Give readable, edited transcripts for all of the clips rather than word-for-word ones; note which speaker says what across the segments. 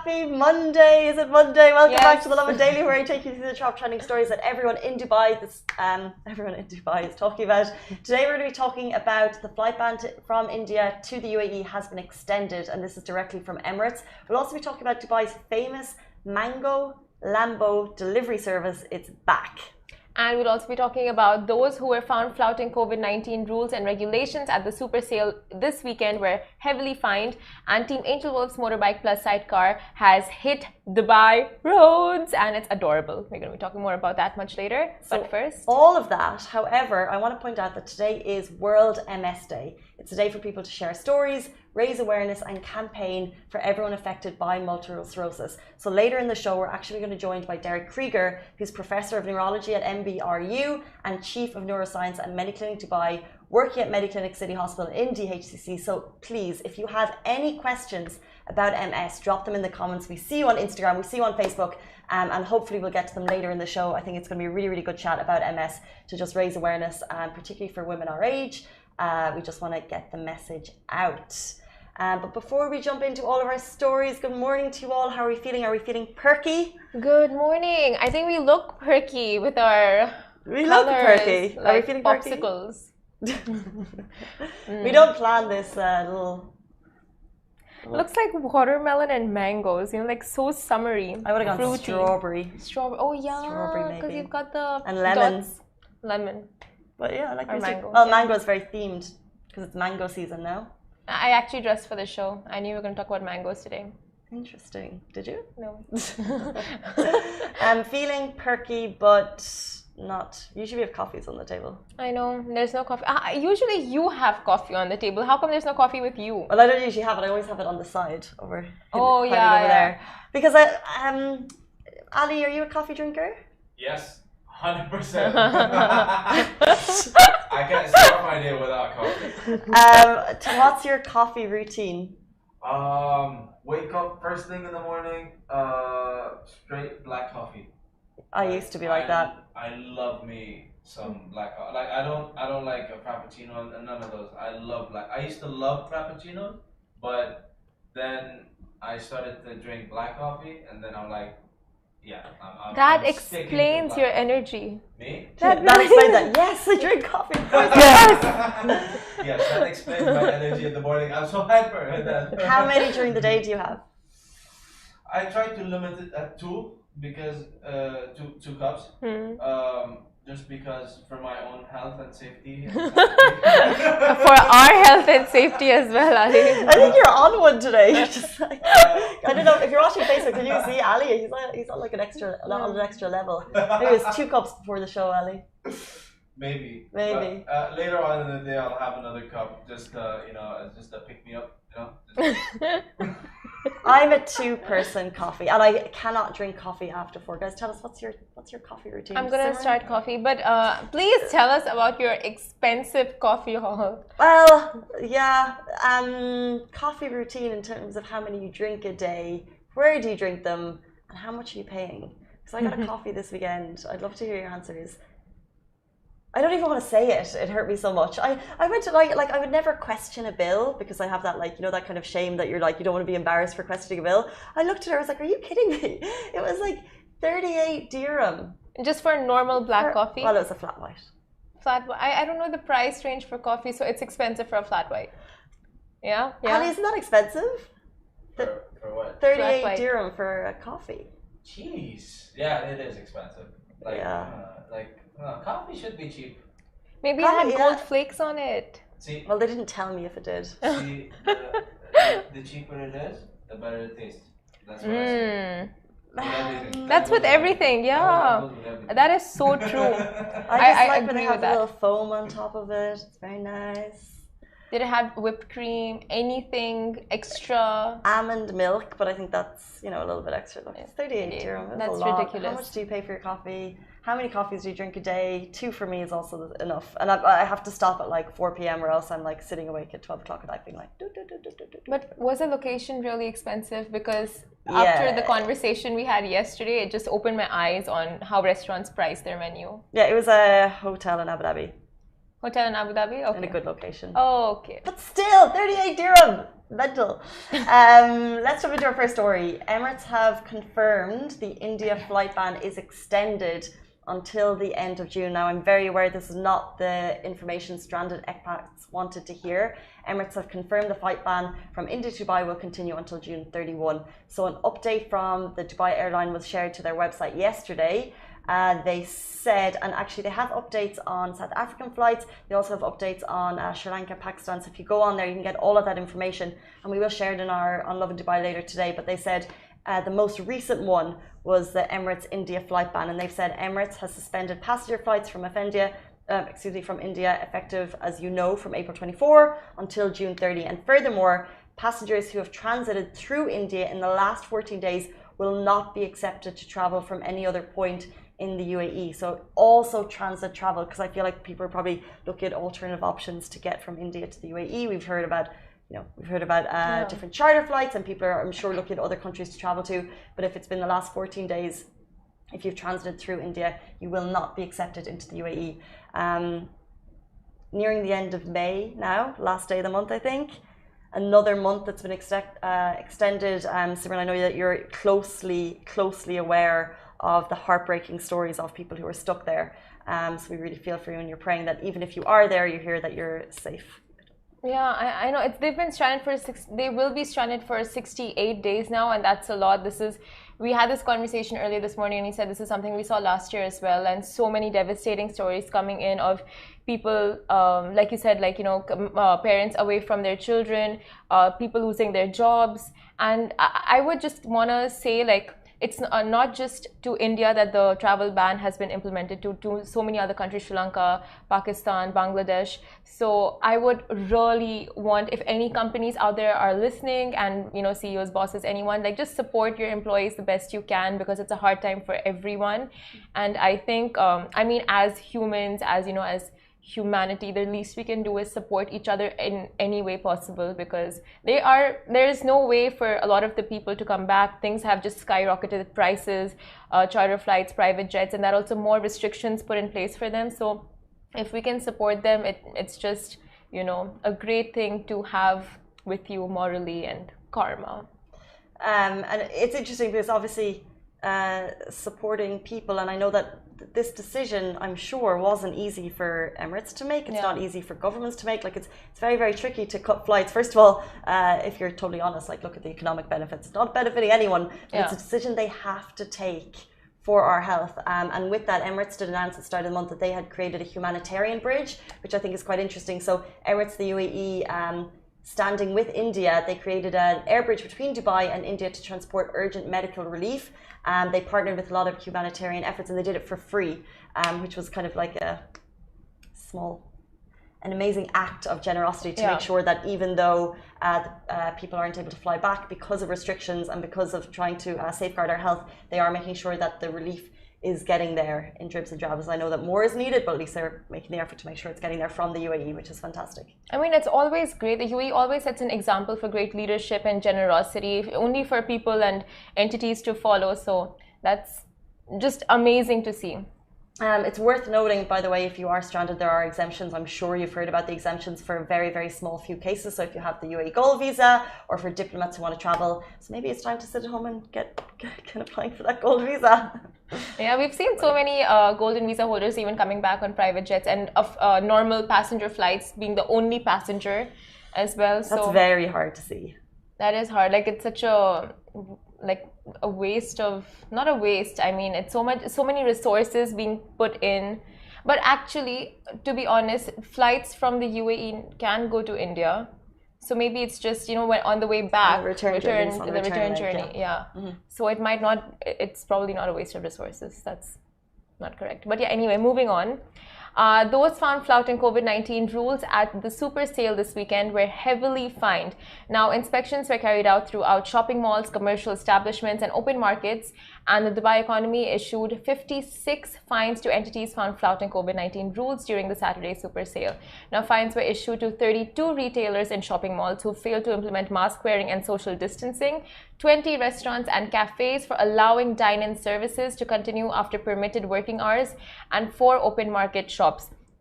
Speaker 1: Happy Monday. Is it Monday? Welcome back to the Lovin Daily, where I take you through the top trending stories that everyone in Dubai is talking about. Today we're going to be talking about the flight ban from India to the UAE has been extended, and this is directly from Emirates. We'll also be talking about Dubai's famous Mango Lambo delivery service. It's back.
Speaker 2: And we'll also be talking about those who were found flouting COVID-19 rules and regulations at the super sale this weekend were heavily fined. And Team Angel Wolf's Motorbike plus Sidecar has hit Dubai roads, and it's adorable. We're going to be talking more about that much later. But first,
Speaker 1: all of that. However, I want to point out that today is World MS Day. It's a day for people to share stories, raise awareness and campaign for everyone affected by multiple sclerosis. So later in the show, we're actually going to be joined by Derek Krieger, who's Professor of Neurology at MBRU and Chief of Neuroscience at Mediclinic Dubai, working at Mediclinic City Hospital in DHCC. So please, if you have any questions about MS, drop them in the comments. We see you on Instagram, we see you on Facebook, and hopefully we'll get to them later in the show. I think it's going to be a really, really good chat about MS to just raise awareness, particularly for women our age. We just want to get the message out. But before we jump into all of our stories, good morning to you all. How are we feeling? Are we feeling perky?
Speaker 2: Good morning. I think we look perky with our
Speaker 1: look perky.
Speaker 2: Like
Speaker 1: are we feeling
Speaker 2: popsicles.
Speaker 1: Perky? We don't plan this little...
Speaker 2: Looks like watermelon and mangoes, you know, like so summery.
Speaker 1: I would have gone
Speaker 2: fruity.
Speaker 1: Strawberry.
Speaker 2: Strawberry. Oh yeah,
Speaker 1: strawberry
Speaker 2: because you've got the
Speaker 1: and lemon.
Speaker 2: dots. Lemon.
Speaker 1: But yeah, I like
Speaker 2: mango.
Speaker 1: Well, mango is very themed because it's mango season now.
Speaker 2: I actually dressed for the show. I knew we were going to talk about mangoes today.
Speaker 1: Interesting. Did you?
Speaker 2: No.
Speaker 1: I'm feeling perky, but not. Usually we have coffees on the table.
Speaker 2: I know. There's no coffee. Usually you have coffee on the table. How come there's no coffee with you?
Speaker 1: Well, I don't usually have it. I always have it on the side over.
Speaker 2: Oh yeah,
Speaker 1: over there. Because Ali, are you a coffee drinker?
Speaker 3: Yes. 100%. I can't start my day without coffee.
Speaker 1: What's your coffee routine?
Speaker 3: Wake up first thing in the morning, straight black coffee.
Speaker 1: I used to be like that.
Speaker 3: I love me some black coffee. Like I don't like a frappuccino and none of those. I love black. I used to love frappuccinos, but then I started to drink black coffee, and then I'm like, yeah,
Speaker 2: that
Speaker 3: I'm
Speaker 2: explains your energy.
Speaker 3: Me?
Speaker 1: That explains that. Yes, I drink coffee.
Speaker 2: Yes.
Speaker 3: Yes, that explains my energy in the morning. I'm so hyper.
Speaker 1: How many during the day do you have?
Speaker 3: I try to limit it at 2 because two cups. Just because for my own health and safety.
Speaker 2: For our health and safety as well, Ali.
Speaker 1: I think you're on one today. You're just like, I don't know if you're watching Facebook. Can you see Ali? He's on like an extra level. Maybe it's 2 cups before the show, Ali.
Speaker 3: Maybe. But, later on in the day, I'll have another cup just just to pick me up.
Speaker 1: I'm a 2-person coffee, and I cannot drink coffee after 4. Guys, tell us what's your coffee routine?
Speaker 2: I'm gonna start coffee, but please tell us about your expensive coffee haul.
Speaker 1: Well, yeah, coffee routine in terms of how many you drink a day, where do you drink them, and how much are you paying? Because I got a coffee this weekend. I'd love to hear your answers. I don't even want to say it. It hurt me so much. I went to like I would never question a bill because I have that that kind of shame that you're like you don't want to be embarrassed for questioning a bill. I looked at her. I was like, "Are you kidding me?" It was like 38 dirham
Speaker 2: just for normal black coffee.
Speaker 1: Well, it was a flat white.
Speaker 2: Flat white. I don't know the price range for coffee, so it's expensive for a flat white. Yeah.
Speaker 1: Ali, isn't that expensive?
Speaker 3: For what?
Speaker 1: 38 dirham for a coffee.
Speaker 3: Jeez. Yeah, it is expensive. Coffee should be cheap.
Speaker 2: Maybe it had gold flakes on it.
Speaker 3: See?
Speaker 1: Well, they didn't tell me if it did.
Speaker 3: See, the cheaper it is, the better it tastes. That's what I see.
Speaker 2: That's with everything, yeah. That is so true.
Speaker 1: I
Speaker 2: agree
Speaker 1: when they
Speaker 2: with
Speaker 1: have
Speaker 2: that.
Speaker 1: a little foam on top of it. It's very nice.
Speaker 2: Did it have whipped cream? Anything extra?
Speaker 1: Almond milk, but I think that's a little bit extra. Look, it's 38 dirham.
Speaker 2: That's
Speaker 1: a lot.
Speaker 2: ridiculous.
Speaker 1: How much do you pay for your coffee? How many coffees do you drink a day? 2 for me is also enough, and I have to stop at like 4 p.m. or else I'm like sitting awake at 12 o'clock at night being like.
Speaker 2: But was the location really expensive? Because after the conversation we had yesterday, it just opened my eyes on how restaurants price their menu.
Speaker 1: Yeah, it was a hotel in Abu Dhabi.
Speaker 2: Hotel in Abu Dhabi? Okay.
Speaker 1: In a good location.
Speaker 2: Oh, okay.
Speaker 1: But still, 38 dirham. Mental. Let's jump into our first story. Emirates have confirmed the India flight ban is extended until the end of June. Now, I'm very aware this is not the information stranded expats wanted to hear. Emirates have confirmed the flight ban from India to Dubai will continue until June 31. So an update from the Dubai airline was shared to their website yesterday. They said, and actually they have updates on South African flights. They also have updates on Sri Lanka, Pakistan. So if you go on there, you can get all of that information, and we will share it on Lovin Dubai later today. But they said the most recent one was the Emirates India flight ban, and they've said Emirates has suspended passenger flights from India effective, as you know, from April 24 until June 30. And furthermore, passengers who have transited through India in the last 14 days will not be accepted to travel from any other point in the UAE. So also transit travel, because I feel like people are probably looking at alternative options to get from India to the UAE. We've heard about different charter flights, and people are, I'm sure, looking at other countries to travel to. But if it's been the last 14 days, if you've transited through India, you will not be accepted into the UAE. Nearing the end of May now, last day of the month, I think. Another month that's been extended. Simran, I know that you're closely aware of the heartbreaking stories of people who are stuck there. So we really feel for you, and you're praying that even if you are there, you hear that you're safe.
Speaker 2: Yeah, I know. They've been stranded they will be stranded for 68 days now, and that's a lot. We had this conversation earlier this morning, and he said this is something we saw last year as well, and so many devastating stories coming in of people, like you said, parents away from their children, people losing their jobs. And I would just want to say, it's not just to India that the travel ban has been implemented, to so many other countries, Sri Lanka, Pakistan, Bangladesh. So I would really want, if any companies out there are listening, and CEOs, bosses, anyone, just support your employees the best you can, because it's a hard time for everyone. And I think, as humans, as humanity, the least we can do is support each other in any way possible, because there is no way for a lot of the people to come back. Things have just skyrocketed prices, charter flights, private jets, and that also more restrictions put in place for them. So if we can support them, it's just a great thing to have with you morally and karma.
Speaker 1: And it's interesting because obviously supporting people, and I know that this decision, I'm sure, wasn't easy for Emirates to make. It's not easy for governments to make. It's very, very tricky to cut flights. First of all, if you're totally honest, look at the economic benefits. It's not benefiting anyone, but it's a decision they have to take for our health. And with that, Emirates did announce at the start of the month that they had created a humanitarian bridge, which I think is quite interesting. So Emirates, the UAE, standing with India, they created an air bridge between Dubai and India to transport urgent medical relief. They partnered with a lot of humanitarian efforts, and they did it for free, which was kind of like an amazing act of generosity to make sure that even though people aren't able to fly back because of restrictions and because of trying to safeguard our health, they are making sure that the relief is getting there in dribs and drabs. I know that more is needed, but at least they're making the effort to make sure it's getting there from the UAE, which is fantastic.
Speaker 2: It's always great. The UAE always sets an example for great leadership and generosity, only for people and entities to follow. So that's just amazing to see.
Speaker 1: It's worth noting, by the way, if you are stranded, there are exemptions. I'm sure you've heard about the exemptions for a very, very small few cases. So if you have the UAE Gold Visa, or for diplomats who want to travel, so maybe it's time to sit at home and get applying for that Gold Visa.
Speaker 2: Yeah, we've seen so many golden visa holders even coming back on private jets, and of normal passenger flights being the only passenger as well. So
Speaker 1: that's very hard to see.
Speaker 2: That is hard. It's such a waste of, not a waste, it's so many resources being put in. But actually, to be honest, flights from the UAE can go to India. So maybe it's just, when on the way back, the return journey. Yeah. Mm-hmm. So it's probably not a waste of resources. That's not correct. But yeah, anyway, moving on. Those found flouting COVID-19 rules at the super sale this weekend were heavily fined. Now, inspections were carried out throughout shopping malls, commercial establishments, and open markets, and the Dubai economy issued 56 fines to entities found flouting COVID-19 rules during the Saturday super sale. Now, fines were issued to 32 retailers in shopping malls who failed to implement mask wearing and social distancing, 20 restaurants and cafes for allowing dine-in services to continue after permitted working hours, and 4 open market shops.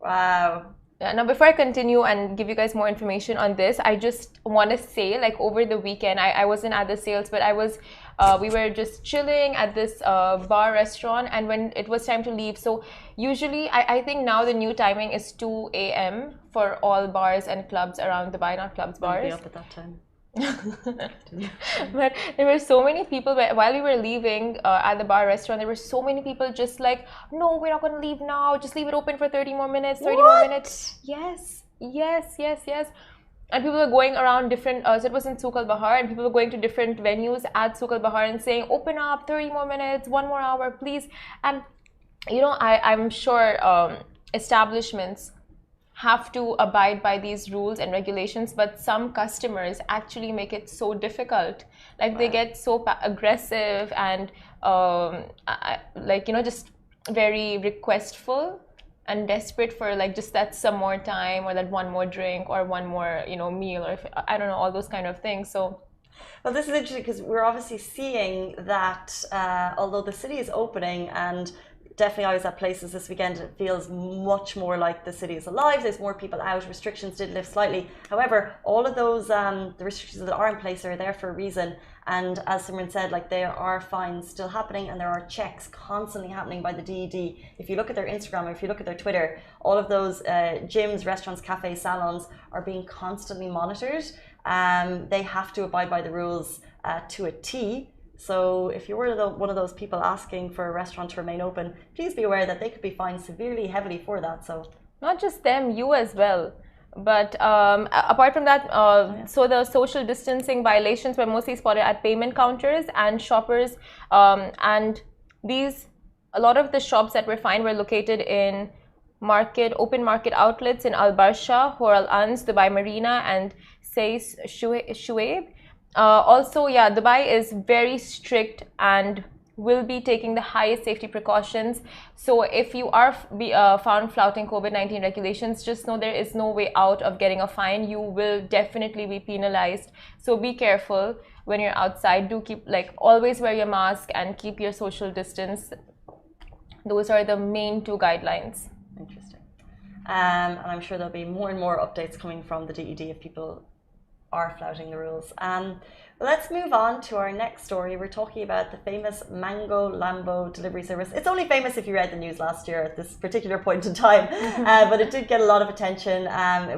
Speaker 1: Wow.
Speaker 2: Yeah, now before I continue and give you guys more information on this, I just want to say, like, over the weekend, I wasn't at the sales, but we were just chilling at this bar restaurant, and when it was time to leave, so usually I think now the new timing is 2 a.m. for all bars and clubs around Dubai, not clubs, bars.
Speaker 1: I'll be up at that time.
Speaker 2: But there were so many people while we were leaving at the bar restaurant. There were so many people just like, no, we're not going to leave now, just leave it open for 30 more minutes, 30 more minutes. Yes. And people were going around different, so it was in Souk Al Bahar, and people were going to different venues at Souk Al Bahar and saying, open up, 30 more minutes, 1 more hour, please. And you know, I'm sure establishments have to abide by these rules and regulations, but some customers actually make it so difficult. Like, they get so aggressive and like, you know, just very requestful and desperate for like just that some more time or that one more drink or one more, you know, meal, or I don't know, all those kind of things. So
Speaker 1: well, this is interesting because we're obviously seeing that although the city is opening, and definitely I was at places this weekend, it feels much more like the city is alive. There's more people out. Restrictions did lift slightly. However, all of those the restrictions that are in place are there for a reason. And as Simran said, like, there are fines still happening, and there are checks constantly happening by the DED. If you look at their Instagram, or if you look at their Twitter, all of those gyms, restaurants, cafes, salons are being constantly monitored. They have to abide by the rules to a T. So if you were one of those people asking for a restaurant to remain open, please be aware that they could be fined severely, heavily for that. So
Speaker 2: not just them, you as well. But apart from that, so the social distancing violations were mostly spotted at payment counters and shoppers. And a lot of the shops that were fined were located in open market outlets in Al Barsha, Hor Al Ans, Dubai Marina, and Sais Shuaib. Also, yeah, Dubai is very strict and will be taking the highest safety precautions. So if you are found flouting COVID-19 regulations, just know there is no way out of getting a fine. You will definitely be penalized. So be careful when you're outside. Do keep, like, always wear your mask and keep your social distance. Those are the main 2 guidelines.
Speaker 1: Interesting. And I'm sure there'll be more and more updates coming from the DED if people are flouting the rules. Let's move on to our next story. We're talking about the famous Mango Lambo delivery service. It's only famous if you read the news last year at this particular point in time, but it did get a lot of attention.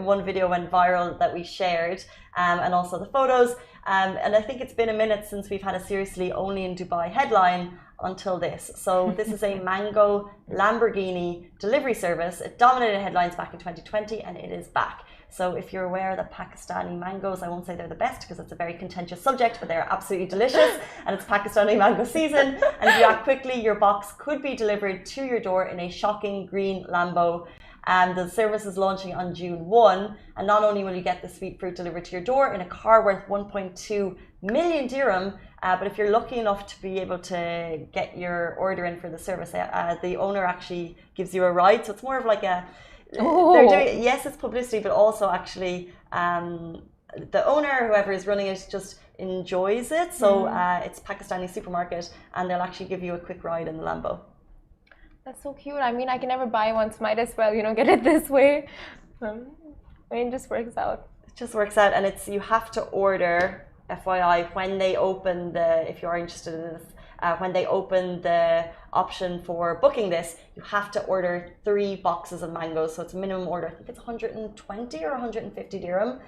Speaker 1: One video went viral that we shared, and also the photos. And I think it's been a minute since we've had a seriously only in Dubai headline until this. So this is a Mango Lamborghini delivery service. It dominated headlines back in 2020, and it is back. So if you're aware that Pakistani mangoes, I won't say they're the best because it's a very contentious subject, but they're absolutely delicious, and it's Pakistani mango season. And if you act quickly, your box could be delivered to your door in a shocking green Lambo. And the service is launching on June 1. And not only will you get the sweet fruit delivered to your door in a car worth 1.2 million dirham, but if you're lucky enough to be able to get your order in for the service, the owner actually gives you a ride. So it's more of like a... They're doing, yes, it's publicity, but also actually the owner, whoever is running it, just enjoys it. So it's Pakistani supermarket, and they'll actually give you a quick ride in the Lambo.
Speaker 2: That's so cute. I mean, I can never buy one, so might as well, you know, get it this way. I mean, it just works out.
Speaker 1: It just works out, and it's, you have to order, FYI, when they open if you are interested in this, when they open the option for booking this, you have to order 3 boxes of mangoes. So it's a minimum order. I think it's 120 or 150 dirham.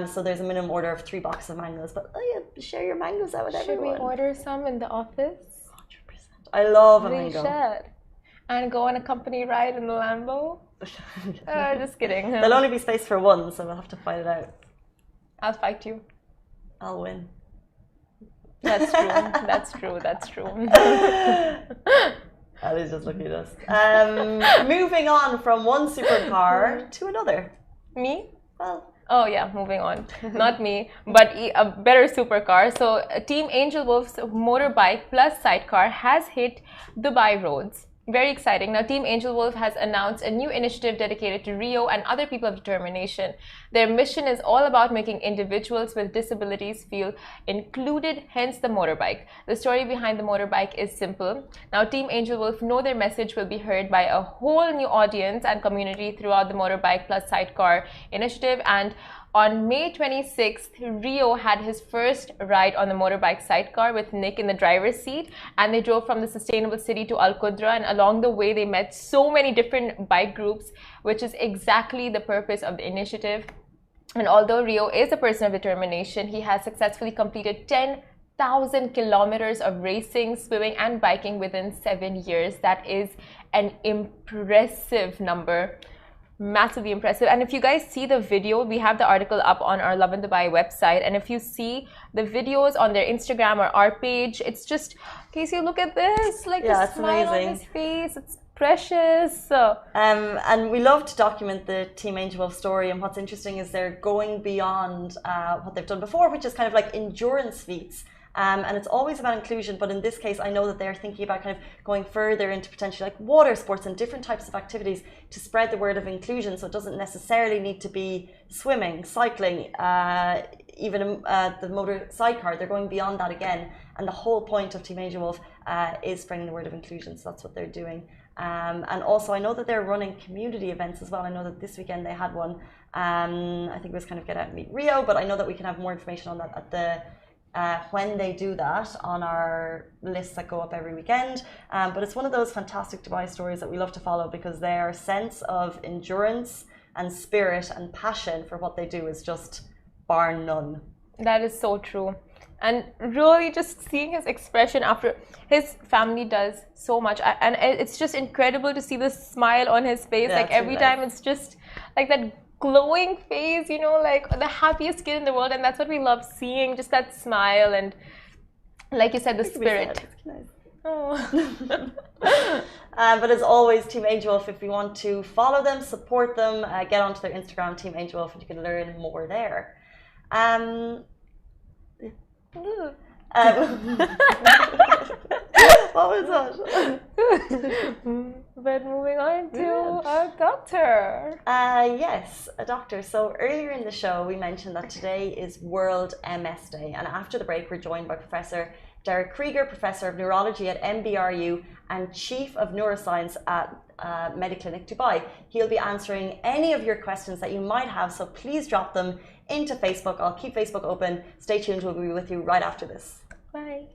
Speaker 1: So there's a minimum order of 3 boxes of mangoes. But share your mangoes out with everyone.
Speaker 2: Should we order some in the office?
Speaker 1: 100%. I love a
Speaker 2: we
Speaker 1: mango.
Speaker 2: Should. And go on a company ride in the Lambo? Just kidding.
Speaker 1: There'll only be space for 1, so we'll have to fight it out.
Speaker 2: I'll fight you.
Speaker 1: I'll win.
Speaker 2: That's true. That's true. That's true.
Speaker 1: Ali's just looking at us. Moving on from one supercar to another.
Speaker 2: Me?
Speaker 1: Well.
Speaker 2: Oh yeah, moving on. Not me, but a better supercar. So Team Angel Wolf's Motorbike plus Sidecar has hit Dubai roads. Very exciting. Now, Team Angel Wolf has announced a new initiative dedicated to Rio and other people of determination. Their mission is all about making individuals with disabilities feel included, hence the motorbike. The story behind the motorbike is simple. Now, Team Angel Wolf know their message will be heard by a whole new audience and community throughout the Motorbike plus Sidecar initiative. And on May 26th, Rio had his first ride on the motorbike Sidecar with Nick in the driver's seat, and they drove from the sustainable city to Al Qudra, and along the way they met so many different bike groups, which is exactly the purpose of the initiative. And although Rio is a person of determination, he has successfully completed 10,000 kilometers of racing, swimming and biking within 7 years. That is an impressive number. Massively impressive. And if you guys see the video, we have the article up on our Lovin Dubai website, and if you see the videos on their Instagram or our page, it's just, Casey, look at this, like the smile on his face, it's precious.
Speaker 1: And we love to document the Team Angel Wolf story, and what's interesting is they're going beyond what they've done before, which is kind of like endurance feats. And it's always about inclusion, but in this case I know that they're thinking about kind of going further into potentially like water sports and different types of activities to spread the word of inclusion. So it doesn't necessarily need to be swimming, cycling, even the motor sidecar. They're going beyond that again, and the whole point of Team Angel Wolf is spreading the word of inclusion. So that's what they're doing. And also I know that they're running community events as well. I know that this weekend they had one. I think it was kind of Get Out and Meet Rio, but I know that we can have more information on that at the when they do that on our lists that go up every weekend. But it's one of those fantastic Dubai stories that we love to follow, because their sense of endurance and spirit and passion for what they do is just bar none.
Speaker 2: That is so true. And really just seeing his expression after, his family does so much, and it's just incredible to see the smile on his face.
Speaker 1: Yeah,
Speaker 2: like every time it's just like that glowing face, you know, like the happiest kid in the world, and that's what we love seeing, just that smile, and like you said, the spirit. Oh.
Speaker 1: But as always, Team Angel Wolf, if you want to follow them, support them, get onto their Instagram, Team Angel Wolf, and you can learn more there. What was that?
Speaker 2: But moving on to a doctor.
Speaker 1: Yes, a doctor. So earlier in the show, we mentioned that today is World MS Day. And after the break, we're joined by Professor Derek Krieger, Professor of Neurology at MBRU and Chief of Neuroscience at Mediclinic Dubai. He'll be answering any of your questions that you might have, so please drop them into Facebook. I'll keep Facebook open. Stay tuned. We'll be with you right after this.
Speaker 2: Bye.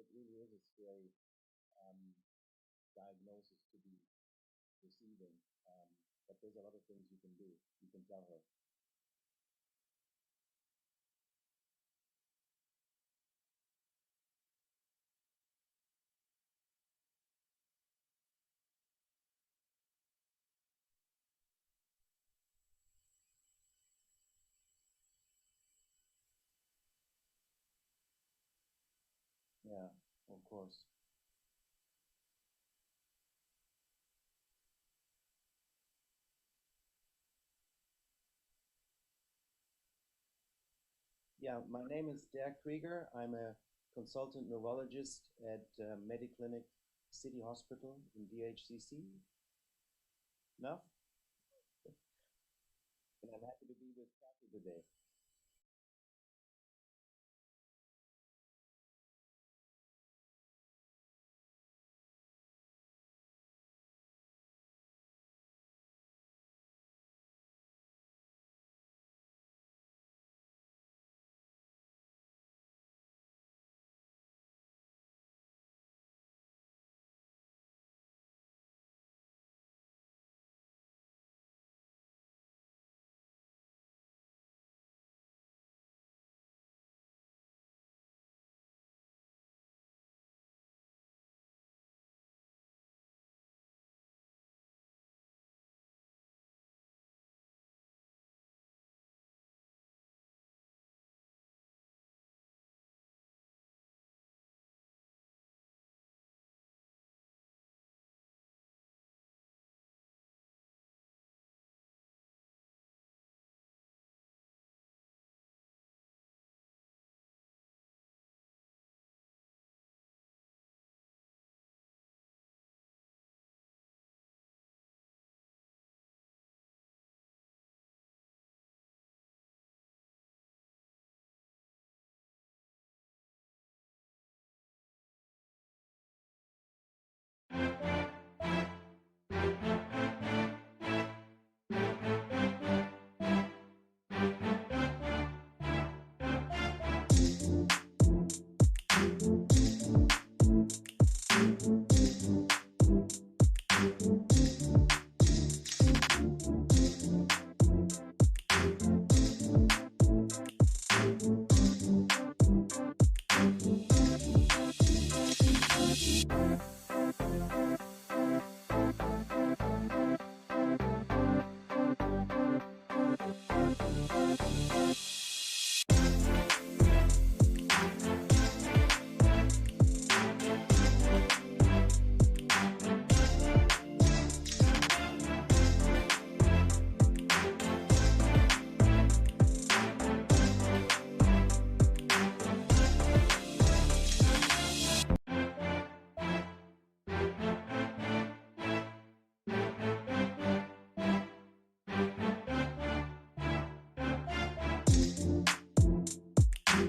Speaker 4: it really is a scary diagnosis to be receiving. But there's a lot of things you can do. You can tell her. Yeah, of course. Yeah, my name is Dirk Krieger. I'm a consultant neurologist at Mediclinic City Hospital in DHCC. Enough? And I'm happy to be with Kathy today.